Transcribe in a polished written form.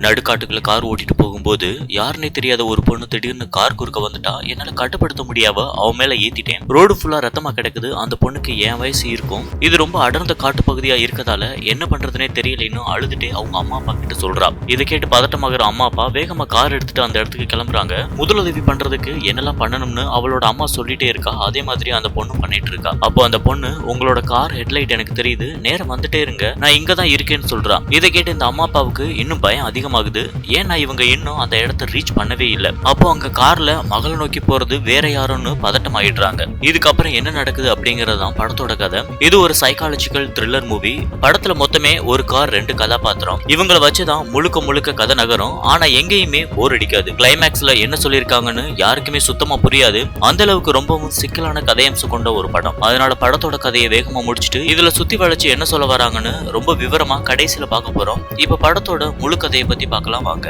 நடுக்காட்டுக்குள்ள car ஓட்டிட்டு போகும்போது யாருன்னே தெரியாத ஒரு பொண்ணு திடீர்னு கார் குறுக்க வந்துட்டா. என்னால கட்டுப்படுத்த முடியாம அவன் மேல ஏத்திட்டேன். ரோடு ஃபுல்லா ரத்தமா கிடக்குது. அந்த பொண்ணுக்கு என் வயசு இருக்கும். இது ரொம்ப அடர்ந்த காட்டு பகுதியா இருக்கதால என்ன பண்றதுனே தெரியலன்னு அழுதுட்டே அவங்க அம்மா அப்பா கிட்ட சொல்றா. இதை கேட்டு பதட்டமாகிற அம்மா அப்பா வேகமா கார் எடுத்துட்டு அந்த இடத்துக்கு கிளம்புறாங்க. முதலுதவி பண்றதுக்கு என்னெல்லாம் பண்ணணும்னு அவளோட அம்மா சொல்லிட்டே இருக்கா. அதே மாதிரி அந்த பொண்ணு பண்ணிட்டு இருக்கா. அப்போ அந்த பொண்ணு, உங்களோட கார் ஹெட்லைட் எனக்கு தெரியுது, நேரம் வந்துட்டே இருங்க, நான் இங்க தான் இருக்கேன்னு சொல்றா. இதை கேட்டு இந்த அம்மா அப்பாவுக்கு இன்னும் பயம் அதிகமாகுது. ஏன்னா இவங்க இன்னும் அந்த இடத்தை ரீச் பண்ணவே இல்லை. அப்போ அங்க கார்ல மகளை நோக்கி போறது வேற யாருன்னு பதட்டம் ஆயிடுறாங்க. இதுக்கப்புறம் என்ன நடக்குது அப்படிங்கறதுதான் படத்தோட கதை. இது ஒரு சைக்காலஜிக்கல் த்ரில்லர் மூவி. படத்துல மொத்தமே ஒரு கார், 2 கதாபாத்திரம். இவங்களை வச்சுதான் முழுக்க முழுக்க கதை நகரும். ஆனா எங்கேயுமே போர் அடிக்காது. கிளைமேக்ஸ்ல என்ன சொல்லியிருக்காங்கன்னு யாருக்குமே சுத்தமா புரியாது. அந்த அளவுக்கு ரொம்பவும் சிக்கலான கதையம்சம் கொண்ட ஒரு படம். அதனால படத்தோட கதையை வேகமா முடிச்சுட்டு இதுல சுத்தி வளைச்சு என்ன சொல்ல வராங்கன்னு ரொம்ப விவரமா கடைசியில பார்க்க போறோம். இப்ப படத்தோட முழு கதையை பத்தி பார்க்கலாம் வாங்க.